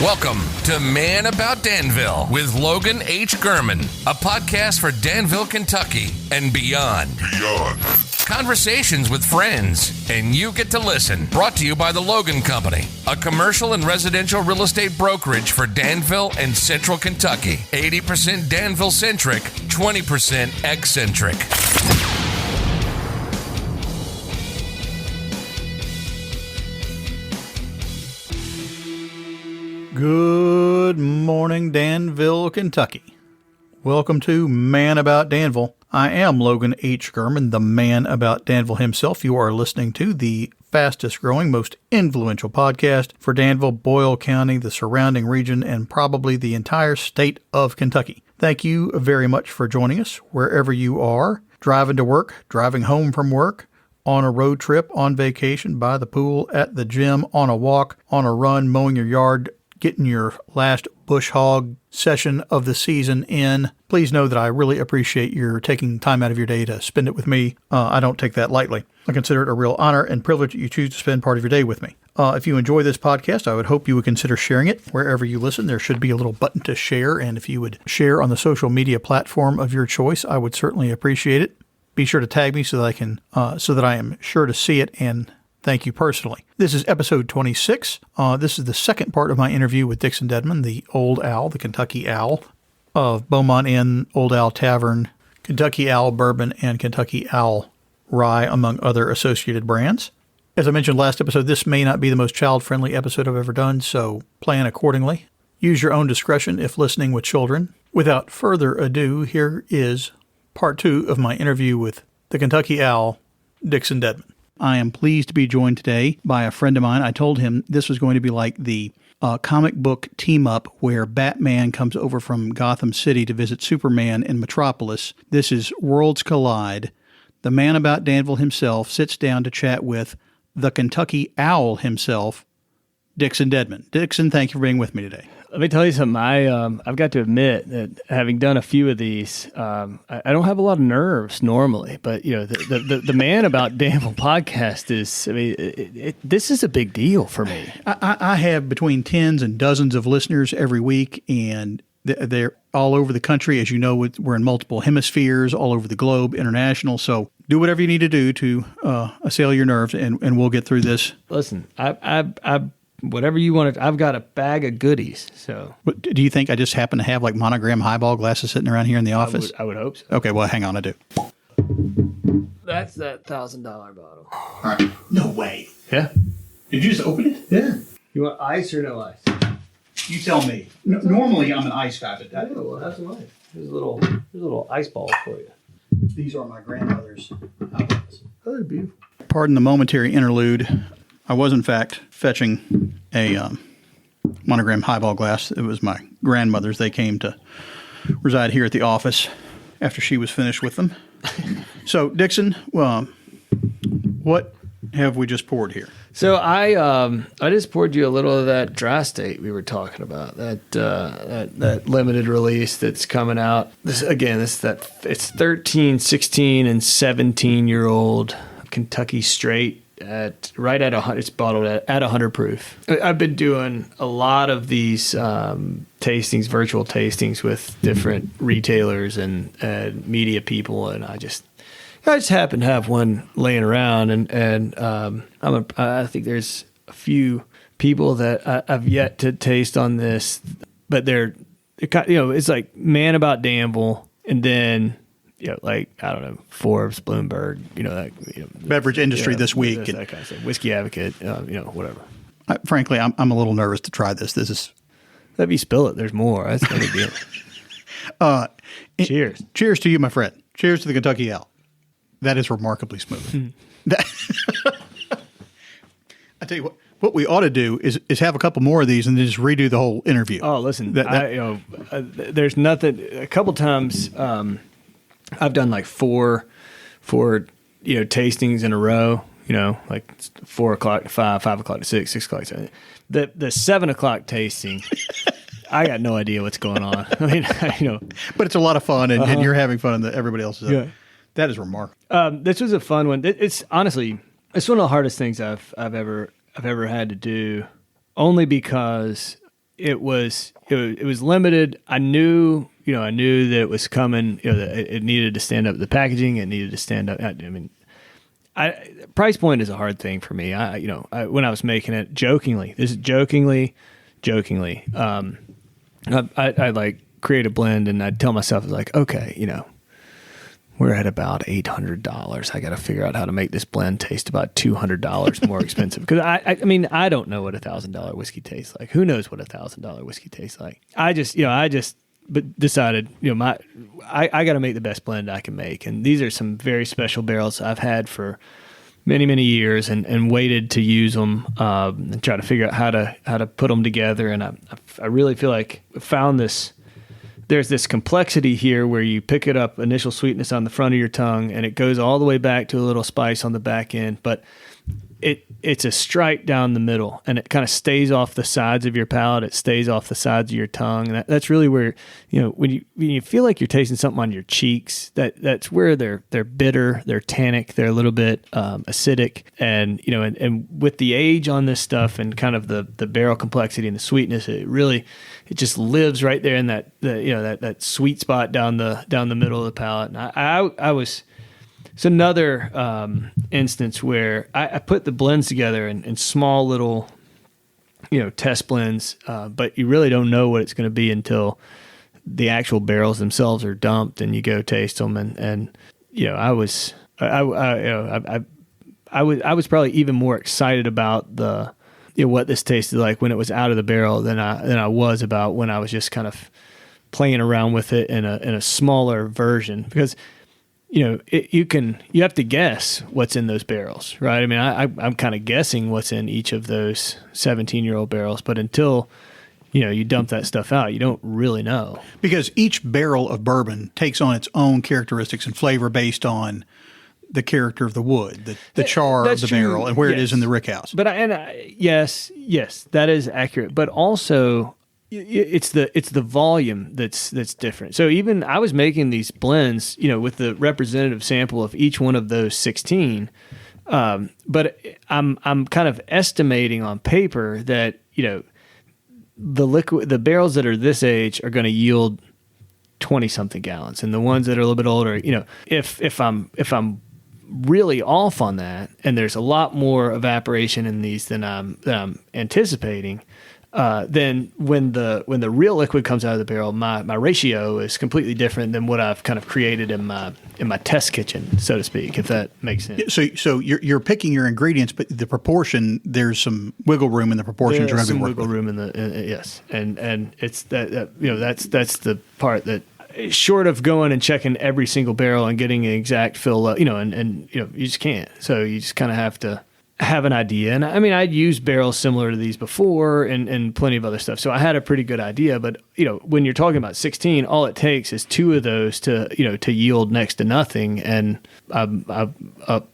Welcome to Man About Danville with Logan H. Gurman, a podcast for Danville, Kentucky, and beyond. Conversations with friends, and you get to listen. Brought to you by the Logan Company, a commercial and residential real estate brokerage for Danville and Central Kentucky. 80% Danville-centric, 20% eccentric. Good morning, Danville, Kentucky. Welcome to Man About Danville. I am Logan H. Gurman, the man about Danville himself. You are listening to the fastest growing, most influential podcast for Danville, Boyle County, the surrounding region, and probably the entire state of Kentucky. Thank you very much for joining us wherever you are, driving to work, driving home from work, on a road trip, on vacation, by the pool, at the gym, on a walk, on a run, mowing your yard, getting your last bush hog session of the season in. Please know that I really appreciate your taking time out of your day to spend it with me. I don't take that lightly. I consider it a real honor and privilege that you choose to spend part of your day with me. If you enjoy this podcast, I would hope you would consider sharing it wherever you listen. There should be a little button to share, and if you would share on the social media platform of your choice, I would certainly appreciate it. Be sure to tag me so that I am sure to see it and thank you personally. This is episode 26. This is the second part of my interview with Dixon Dedman, the Old Owl, the Kentucky Owl of Beaumont Inn, Old Owl Tavern, Kentucky Owl Bourbon, and Kentucky Owl Rye, among other associated brands. As I mentioned last episode, this may not be the most child-friendly episode I've ever done, so plan accordingly. Use your own discretion if listening with children. Without further ado, here is part 2 of my interview with the Kentucky Owl, Dixon Dedman. I am pleased to be joined today by a friend of mine. I told him this was going to be like the comic book team-up where Batman comes over from Gotham City to visit Superman in Metropolis. This is Worlds Collide. The man about Danville himself sits down to chat with the Kentucky Owl himself, Dixon Dedman. Dixon, thank you for being with me today. Let me tell you something. I've got to admit that having done a few of these, I don't have a lot of nerves normally. But you know, the Man About Danville podcast is. I mean, this is a big deal for me. I have between tens and dozens of listeners every week, and they're all over the country. As you know, we're in multiple hemispheres, all over the globe, international. So do whatever you need to do to assail your nerves, and we'll get through this. Listen, I whatever you want to, I've got a bag of goodies. So, do you think I just happen to have like monogram highball glasses sitting around here in the office? I would hope so. Okay, well, hang on, I do. That's that $1,000 bottle. All right. No way. Yeah. Did you just open it? Yeah. You want ice or no ice? You tell me. Normally, I'm an ice guy, but Yeah, we'll have some ice. There's a little ice ball for you. These are my grandmother's. Oh, they're beautiful. Pardon the momentary interlude. I was, in fact, fetching a monogram highball glass. It was my grandmother's. They came to reside here at the office after she was finished with them. So, Dixon, what have we just poured here? So I just poured you a little of that dry state we were talking about. That limited release that's coming out. It's 13, 16, and 17-year-old Kentucky straight. At 100, it's bottled at 100 proof. I've been doing a lot of these tastings, virtual tastings with different retailers and media people, and I just happen to have one laying around, and I think there's a few people that I've yet to taste on this, but it's like Man About Danville, and then. Like, I don't know, Forbes, Bloomberg, beverage industry this week. That kind of stuff. Whiskey Advocate, whatever. Frankly, I'm a little nervous to try this. If you spill it, there's more. That's no big deal. Cheers. Cheers to you, my friend. Cheers to the Kentucky Owl. That is remarkably smooth. I tell you what we ought to do is have a couple more of these and then just redo the whole interview. Oh, listen, there's nothing. A couple times. I've done like four tastings in a row, like 4 o'clock to 5 o'clock to 6 o'clock to 7. The 7 o'clock tasting, I got no idea what's going on. I mean, But it's a lot of fun, and you're having fun, and everybody else is. Yeah. That is remarkable. This was a fun one. It's honestly, it's one of the hardest things I've ever had to do, only because it was limited. I knew that it was coming. That it needed to stand up. The packaging, it needed to stand up. I mean, price point is a hard thing for me. When I was making it, jokingly, I'd like create a blend, and I'd tell myself, like, okay, we're at about $800. I got to figure out how to make this blend taste about $200 more expensive. Because I mean, I don't know what $1,000 whiskey tastes like. Who knows what $1,000 whiskey tastes like? I just decided, I got to make the best blend I can make. And these are some very special barrels I've had for many, many years, and waited to use them and try to figure out how to put them together. And I really feel like I found this. There's this complexity here where you pick it up, initial sweetness on the front of your tongue, and it goes all the way back to a little spice on the back end. But it's a strike down the middle, and it kind of stays off the sides of your palate. It stays off the sides of your tongue. And that's really where, when you feel like you're tasting something on your cheeks, that's where they're bitter, they're tannic, they're a little bit acidic. And, and with the age on this stuff and kind of the barrel complexity and the sweetness, it just lives right there in that sweet spot down the middle of the palate. And it's another instance where I put the blends together in small little, test blends, but you really don't know what it's going to be until the actual barrels themselves are dumped and you go taste them. And I was probably even more excited about what this tasted like when it was out of the barrel than I was about when I was just kind of playing around with it in a smaller version, because you have to guess what's in those barrels, right? I mean, I'm kind of guessing what's in each of those 17-year-old barrels, but until you dump that stuff out, you don't really know. Because each barrel of bourbon takes on its own characteristics and flavor based on the character of the wood, the char of the barrel, and where it is in the rickhouse. But yes, that is accurate. But also, it's the volume that's different. So even I was making these blends, with the representative sample of each one of those 16. But I'm kind of estimating on paper that the barrels that are this age are going to yield 20 something gallons, and the ones that are a little bit older, if I'm really off on that, and there's a lot more evaporation in these than I'm anticipating. Then when the real liquid comes out of the barrel, my ratio is completely different than what I've kind of created in my test kitchen, so to speak, if that makes sense. So you're picking your ingredients, but the proportion, there's some wiggle room in the proportions. There's some wiggle room in the yes, and it's that's the part that, short of going and checking every single barrel and getting an exact fill, and you just can't. So you just kind of have to have an idea. And I mean, I'd used barrels similar to these before and plenty of other stuff. So I had a pretty good idea, but when you're talking about 16, all it takes is 2 of those to yield next to nothing. And I'm up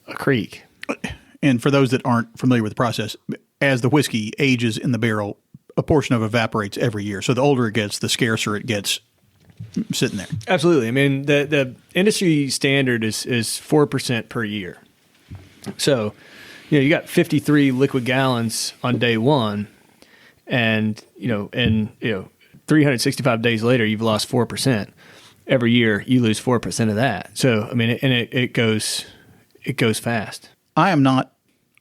a creek. And for those that aren't familiar with the process, as the whiskey ages in the barrel, a portion of it evaporates every year. So the older it gets, the scarcer it gets sitting there. Absolutely. I mean, the industry standard is 4% per year. So, you got 53 liquid gallons on day one, and 365 days later, you've lost 4%. Every year, you lose 4% of that. So, I mean, it goes fast. I am not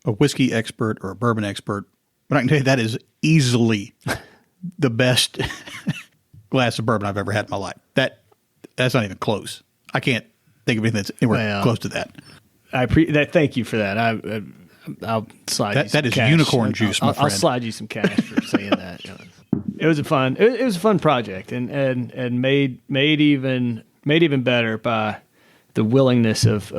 a whiskey expert or a bourbon expert, but I can tell you that is easily the best glass of bourbon I've ever had in my life. That's not even close. I can't think of anything that's anywhere close to that. Thank you for that. I'll slide you some that is cash. Unicorn juice, my friend. I'll slide you some cash for saying that. It was a fun project, and made even better by the willingness of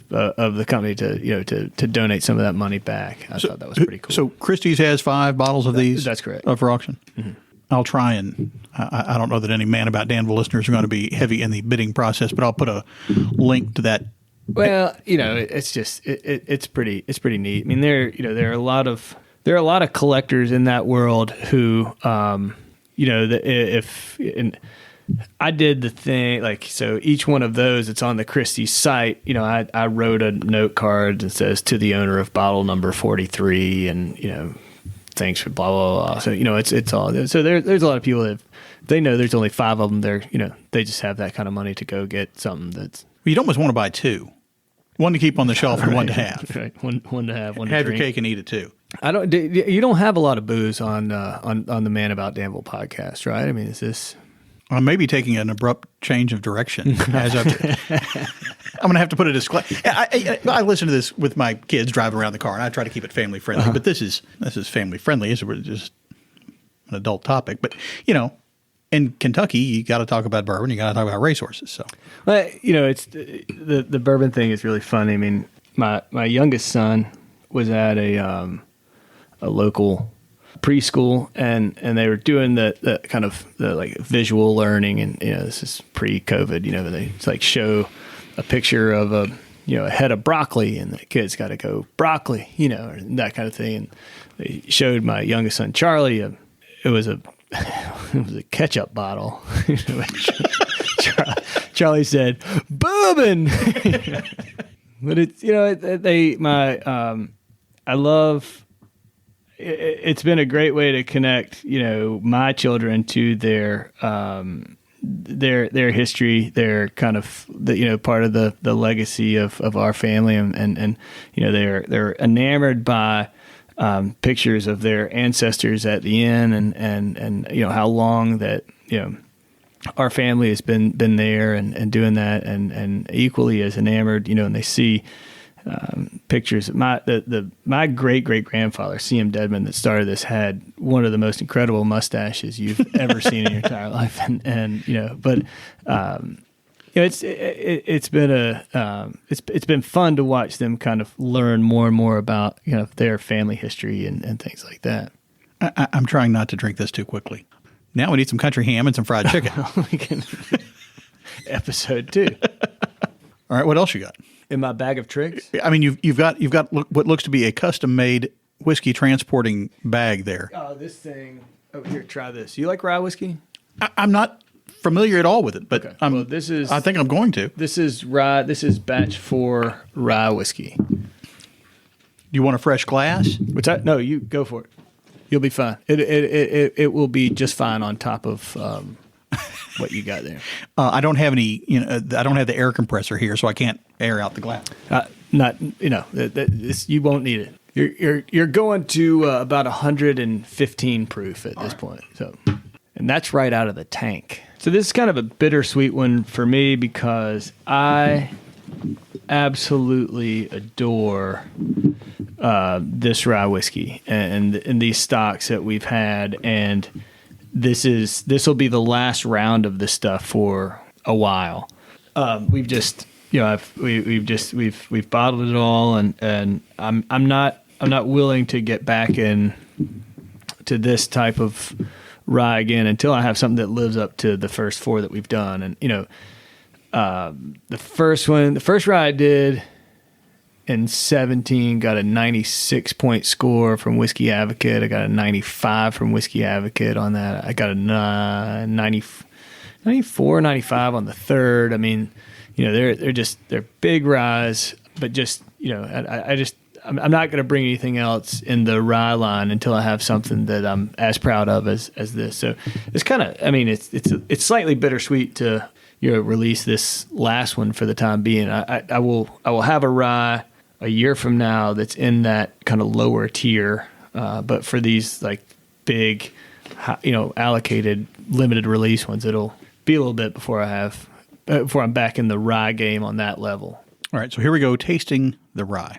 the company to donate some of that money back. I thought that was pretty cool. So Christie's has 5 bottles of these. That's correct. For auction. Mm-hmm. I'll try and I don't know that any Man About Danville listeners are going to be heavy in the bidding process, but I'll put a link to that. Well, it's just it's pretty neat. I mean, there are a lot of collectors in that world who I did the thing so each one of those, it's on the Christie's site. I wrote a note card that says, to the owner of bottle number 43, and thanks for blah, blah, blah. So, it's all, so there's a lot of people that they know there's only 5 of them. They just have that kind of money to go get something that's. Well, you'd almost want to buy 2. One to keep on the shelf and one to have. Right. One to have, one to have drink. your cake and eat it too. You don't have a lot of booze on the Man About Danville podcast, right? I mean, is this? I may be taking an abrupt change of direction. I'm going to have to put a disclaimer. I listen to this with my kids driving around the car, and I try to keep it family friendly. But this is family friendly. It's just an adult topic. But in Kentucky, you got to talk about bourbon. You got to talk about racehorses. So, well, it's the bourbon thing is really funny. I mean, my youngest son was at a local preschool, and they were doing the kind of the like visual learning, and this is pre-COVID. They like show a picture of a head of broccoli, and the kids got to go broccoli, or that kind of thing. And they showed my youngest son Charlie. It was a ketchup bottle. Charlie said, "Bourbon." But it's I love. It's been a great way to connect, my children to their history, their kind of part of the legacy of our family, and they're enamored by pictures of their ancestors at the inn, and how long that our family has been there and doing that, and equally as enamored, and they see pictures. My great grandfather, C.M. Dedman, that started this, had one of the most incredible mustaches you've ever seen in your entire life, it's been fun to watch them kind of learn more and more about their family history and things like that. I'm trying not to drink this too quickly. Now we need some country ham and some fried chicken. Episode 2. All right, what else you got? In my bag of tricks? I mean, you've got what looks to be a custom-made whiskey transporting bag there. Oh, this thing. Oh, here, try this. You like rye whiskey? I'm not familiar at all with it, but okay. I think I'm going to. This is rye. This is batch 4 rye whiskey. You want a fresh glass? No, you go for it. You'll be fine. It will be just fine on top of what you got there. I don't have any. I don't have the air compressor here, so I can't air out the glass. You won't need it. You're going to about 115 proof at this point. So, and that's right out of the tank. So this is kind of a bittersweet one for me because I absolutely adore this rye whiskey and these stocks that we've had, and this will be the last round of this stuff for a while. We've just we've bottled it all, and I'm not willing to get back in to this type of rye again until I have something that lives up to the first 4 that we've done. And the first rye I did in 2017 got a 96 point score from Whiskey Advocate. I got a 95 from Whiskey Advocate on that. I got a 94, 95 on the third. I mean, they're big ryes, but just, I'm not going to bring anything else in the rye line until I have something that I'm as proud of as this. So it's kind of, it's slightly bittersweet to, release this last one for the time being. I will have a rye a year from now that's in that kind of lower tier. But for these like big, allocated limited release ones, it'll be a little bit before I'm back in the rye game on that level. All right. So here we go. Tasting the rye.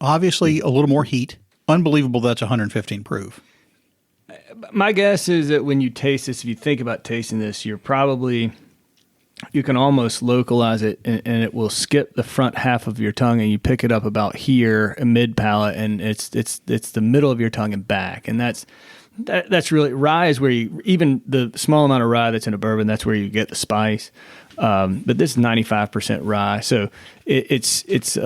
Obviously a little more heat. Unbelievable. That's 115 proof. My guess is that when you taste this, if you think about tasting this, you can almost localize it, and it will skip the front half of your tongue, and you pick it up about here, a mid palate, and it's the middle of your tongue and back, and that's really rye is where even the small amount of rye that's in a bourbon, that's where you get the spice. But this is 95% rye, so it's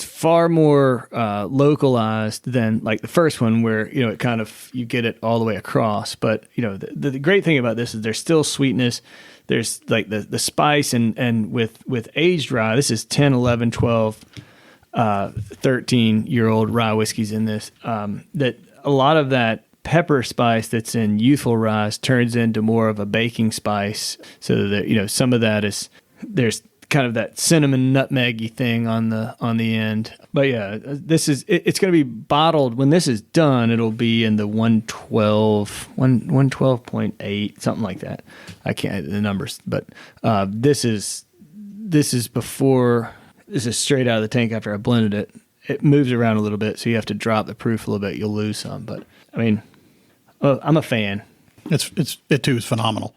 far more localized than like the first one where it kind of you get it all the way across. But the great thing about this is there's still sweetness. There's like the spice and with aged rye. This is 10, 11, 12 13-year-old rye whiskeys in this, that a lot of that pepper spice that's in youthful rye turns into more of a baking spice. So that, some of that there's kind of that cinnamon nutmeggy thing on the end. But yeah, it's going to be bottled when this is done. It'll be in the 112.8, something like that. I can't the numbers, but this is before. This is straight out of the tank after I blended it. It moves around a little bit, so you have to drop the proof a little bit. You'll lose some, but I mean, I'm a fan. It too is phenomenal.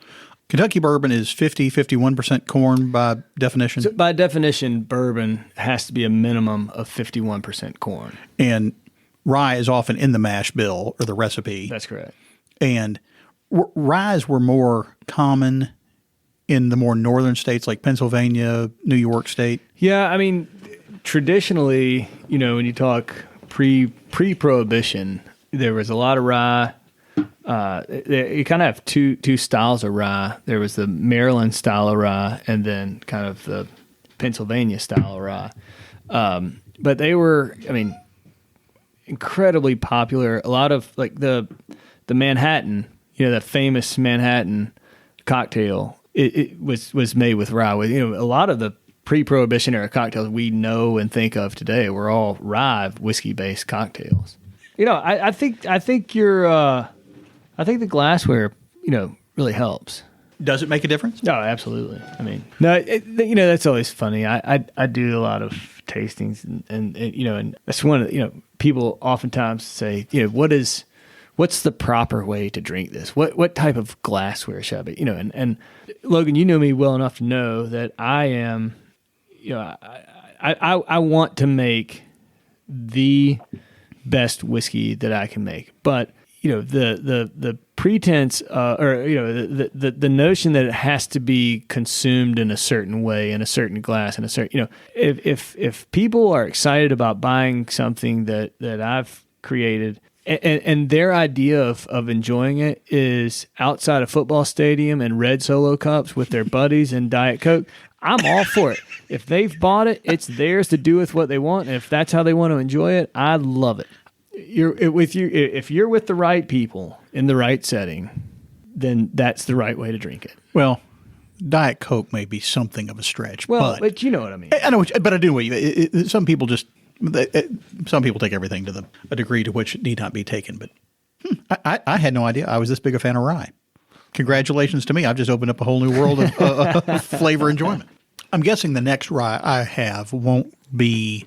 Kentucky bourbon is 51% corn by definition. So by definition, bourbon has to be a minimum of 51% corn. And rye is often in the mash bill or the recipe. That's correct. And ryes were more common in the more northern states like Pennsylvania, New York State. Yeah, I mean, traditionally, when you talk pre-prohibition, there was a lot of rye. You kind of have two styles of rye. There was the Maryland style of rye and then kind of the Pennsylvania style of rye. But they were, incredibly popular. A lot of like the Manhattan, the famous Manhattan cocktail, it was made with rye. A lot of the pre-prohibition era cocktails we know and think of today were all rye whiskey-based cocktails. I think the glassware, really helps. Does it make a difference? Oh, absolutely. That's always funny. I do a lot of tastings, and that's one of people oftentimes say, what's the proper way to drink this? What type of glassware should I be? And Logan, you know me well enough to know that I am, I want to make the best whiskey that I can make, but the pretense, the notion that it has to be consumed in a certain way, in a certain glass, in a certain, if people are excited about buying something that I've created, and their idea of enjoying it is outside a football stadium and red Solo cups with their buddies and Diet Coke, I'm all for it. If they've bought it, it's theirs to do with what they want, and if that's how they want to enjoy it, I love it. If you're with the right people in the right setting, then that's the right way to drink it. Well, Diet Coke may be something of a stretch. Well, but you know what I mean. I know, but I do know what you. Some people take everything to a degree to which it need not be taken. But I had no idea I was this big a fan of rye. Congratulations to me. I've just opened up a whole new world of flavor enjoyment. I'm guessing the next rye I have won't be.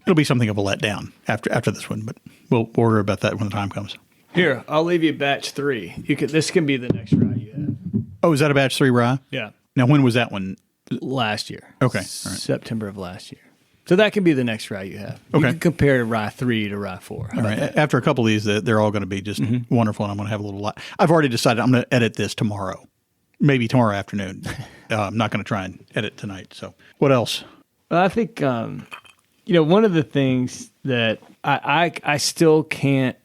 It'll be something of a letdown after this one, but we'll worry about that when the time comes. Here, I'll leave you batch 3. This can be the next rye you have. Oh, is that a batch 3 rye? Yeah. Now, when was that one? Last year. Okay. All right. September of last year. So that can be the next rye you have. Okay. You can compare rye 3 to rye 4. All right. After a couple of these, they're all going to be just wonderful, and I'm going to have a little lot. I've already decided I'm going to edit this tomorrow, maybe tomorrow afternoon. I'm not going to try and edit tonight. So what else? Well, I think, one of the things that I still can't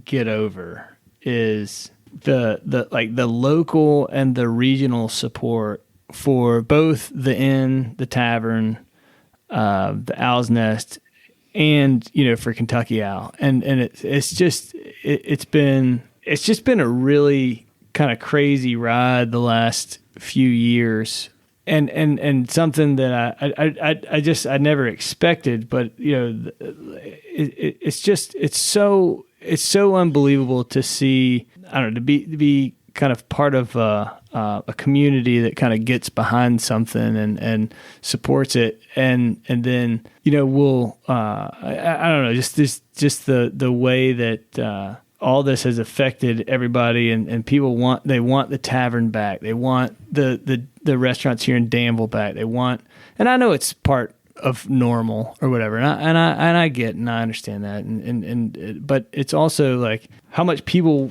get over is the local and the regional support for both the inn, the tavern, the Owl's Nest, and for Kentucky Owl, and it's just been a really kind of crazy ride the last few years, and something that I never expected, but it's so unbelievable to see. I don't know, to be kind of part of a community that kind of gets behind something and supports it, and then we'll I don't know, just the way that all this has affected everybody, and people want the tavern back, they want the restaurants here in Danville back, and I know it's part of normal or whatever, and I get and I understand that, and but it's also like how much people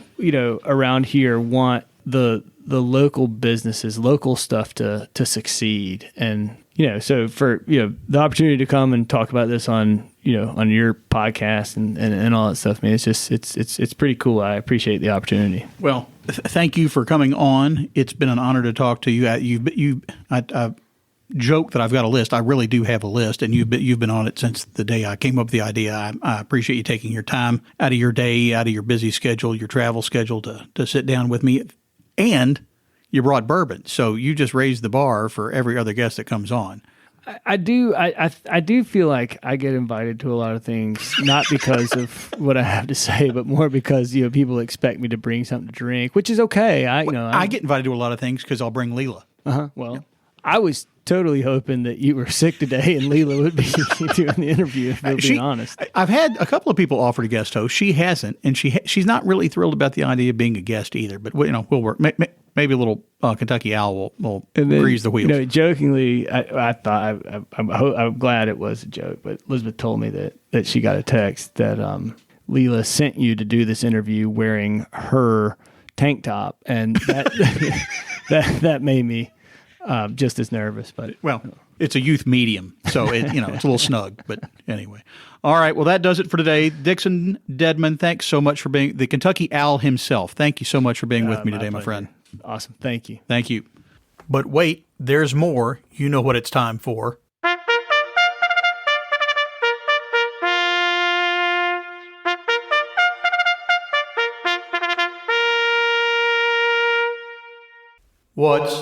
around here want the local businesses, local stuff to succeed, and so for the opportunity to come and talk about this on on your podcast and all that stuff, man, it's just it's pretty cool. I appreciate the opportunity. Well, thank you for coming on. It's been an honor to talk to you. joke that I've got a list. I really do have a list, and you've been on it since the day I came up with the idea. I appreciate you taking your time out of your day, out of your busy schedule, your travel schedule to sit down with me. And you brought bourbon, so you just raised the bar for every other guest that comes on. I do feel like I get invited to a lot of things, not because of what I have to say, but more because people expect me to bring something to drink, which is okay. I get invited to a lot of things because I'll bring Leela. Well, yeah. I was totally hoping that you were sick today and Leela would be doing the interview, if we're being honest. I've had a couple of people offer to guest host. She hasn't, and she's not really thrilled about the idea of being a guest either. But we'll work. Maybe a little Kentucky Owl will grease the wheels. Jokingly, I thought I'm glad it was a joke, but Elizabeth told me that she got a text that Leela sent you to do this interview wearing her tank top, and that that made me just as nervous. But it's a youth medium, so it's a little snug. But anyway, all right. Well, that does it for today. Dixon Dedman, thanks so much for being the Kentucky Owl himself. Thank you so much for being with me today, my friend. Awesome. Thank you. Thank you. But wait, there's more. You know what it's time for. What's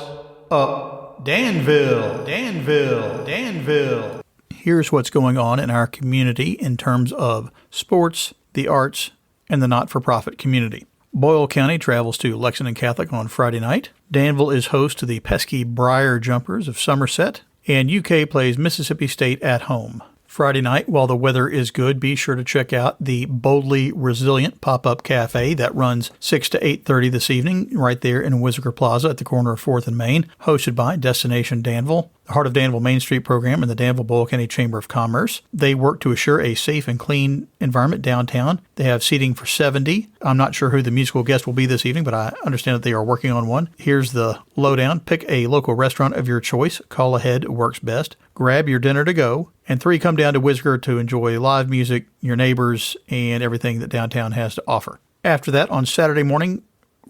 up, Danville? Danville. Here's what's going on in our community in terms of sports, the arts, and the not-for-profit community. Boyle County travels to Lexington Catholic on Friday night. Danville is host to the pesky Briar Jumpers of Somerset. And UK plays Mississippi State at home. Friday night, while the weather is good, be sure to check out the Boldly Resilient pop-up cafe that runs 6 to 8:30 this evening right there in Whizziker Plaza at the corner of 4th and Main, hosted by Destination Danville, the Heart of Danville Main Street program, and the Danville Boyle County Chamber of Commerce. They work to assure a safe and clean environment downtown. They have seating for 70. I'm not sure who the musical guest will be this evening, but I understand that they are working on one. Here's the lowdown. Pick a local restaurant of your choice. Call ahead works best. Grab your dinner to go. And 3, come down to Whizziker to enjoy live music, your neighbors, and everything that downtown has to offer. After that, on Saturday morning,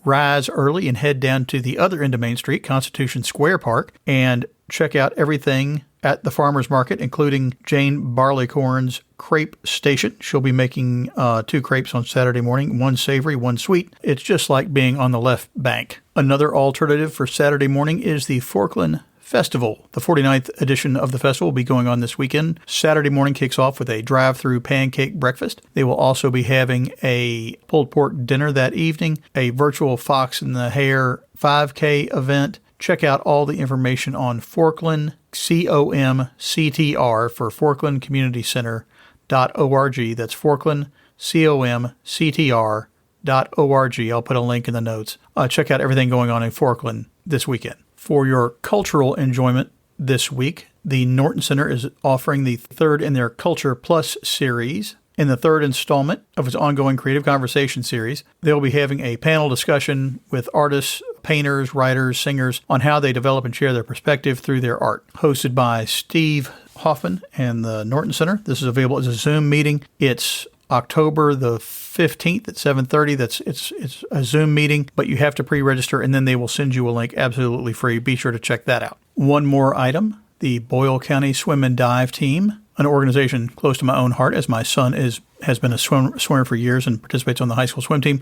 rise early and head down to the other end of Main Street, Constitution Square Park, and check out everything at the farmers market, including Jane Barleycorn's crepe station. She'll be making 2 crepes on Saturday morning, 1 savory, 1 sweet. It's just like being on the left bank. Another alternative for Saturday morning is the Forkland Festival. The 49th edition of the festival will be going on this weekend. Saturday morning kicks off with a drive-through pancake breakfast. They will also be having a pulled pork dinner that evening, a virtual Fox in the Hare 5K event. Check out all the information on Forkland, COMCTR for ForklandCommunityCenter.org. That's Forkland, COMCTR.org. I'll put a link in the notes. Check out everything going on in Forkland this weekend. For your cultural enjoyment this week, the Norton Center is offering the 3rd in their Culture Plus series. In the 3rd installment of its ongoing Creative Conversation series, they'll be having a panel discussion with artists, painters, writers, singers on how they develop and share their perspective through their art. Hosted by Steve Hoffman and the Norton Center. This is available as a Zoom meeting. It's October the 15th at 7:30. It's a Zoom meeting, but you have to pre-register, and then they will send you a link absolutely free. Be sure to check that out. One more item. The Boyle County Swim and Dive Team, an organization close to my own heart, as my son has been a swimmer for years and participates on the high school swim team.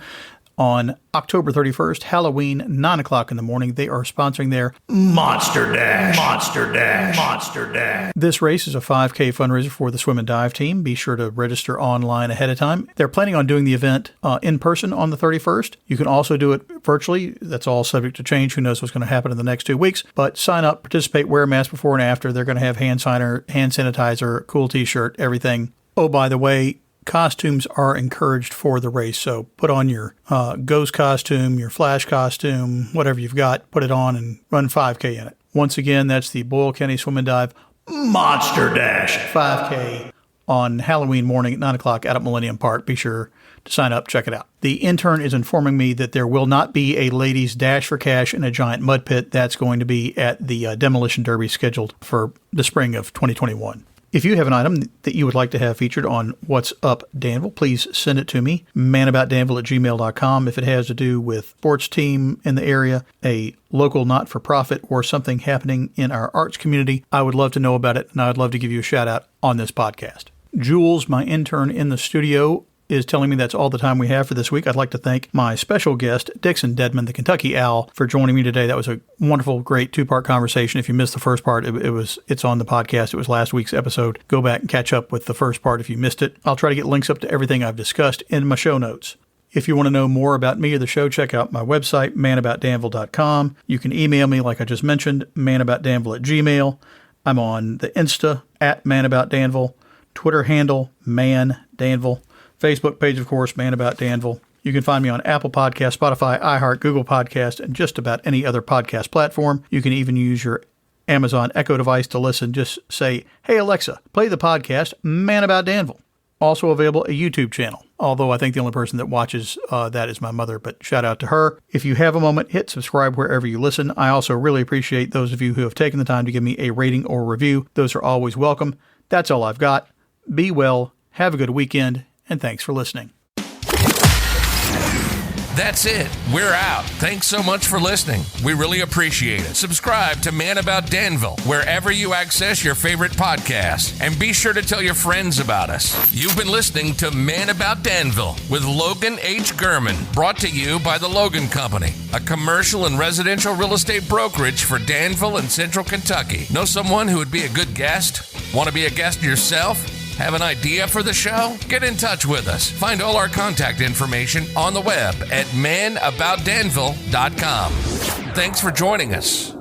On October 31st, Halloween, 9 o'clock in the morning, they are sponsoring their Monster Dash. This race is a 5K fundraiser for the Swim and Dive Team. Be sure to register online ahead of time. They're planning on doing the event in person on the 31st. You can also do it virtually. That's all subject to change. Who knows what's going to happen in the next 2 weeks. But sign up, participate, wear a mask before and after. They're going to have hand sanitizer, cool t-shirt, everything. Oh, by the way, costumes are encouraged for the race, so put on your ghost costume, your Flash costume, whatever you've got, put it on and run 5K in it. Once again, that's the Boyle County Swim and Dive Monster Dash 5K on Halloween morning at 9 o'clock out at Millennium Park. Be sure to sign up, check it out. The intern is informing me that there will not be a ladies' dash for cash in a giant mud pit. That's going to be at the Demolition Derby scheduled for the spring of 2021. If you have an item that you would like to have featured on What's Up Danville, please send it to me, manaboutdanville@gmail.com. If it has to do with sports team in the area, a local not-for-profit, or something happening in our arts community, I would love to know about it, and I would love to give you a shout-out on this podcast. Jules, my intern in the studio, is telling me that's all the time we have for this week. I'd like to thank my special guest, Dixon Dedman, the Kentucky Owl, for joining me today. That was a wonderful, great two-part conversation. If you missed the first part, it's on the podcast. It was last week's episode. Go back and catch up with the first part if you missed it. I'll try to get links up to everything I've discussed in my show notes. If you want to know more about me or the show, check out my website, manaboutdanville.com. You can email me, like I just mentioned, manaboutdanville@gmail. I'm on the Insta, @manaboutdanville, Twitter handle, mandanville. Facebook page, of course, Man About Danville. You can find me on Apple Podcasts, Spotify, iHeart, Google Podcasts, and just about any other podcast platform. You can even use your Amazon Echo device to listen. Just say, "Hey, Alexa, play the podcast Man About Danville." Also available a YouTube channel, although I think the only person that watches that is my mother, but shout out to her. If you have a moment, hit subscribe wherever you listen. I also really appreciate those of you who have taken the time to give me a rating or review. Those are always welcome. That's all I've got. Be well, have a good weekend, and thanks for listening. That's it. We're out. Thanks so much for listening. We really appreciate it. Subscribe to Man About Danville wherever you access your favorite podcasts, and be sure to tell your friends about us. You've been listening to Man About Danville with Logan H. Gurman, brought to you by the Logan Company, a commercial and residential real estate brokerage for Danville and Central Kentucky. Know someone who would be a good guest? Want to be a guest yourself? Have an idea for the show? Get in touch with us. Find all our contact information on the web at manaboutdanville.com. Thanks for joining us.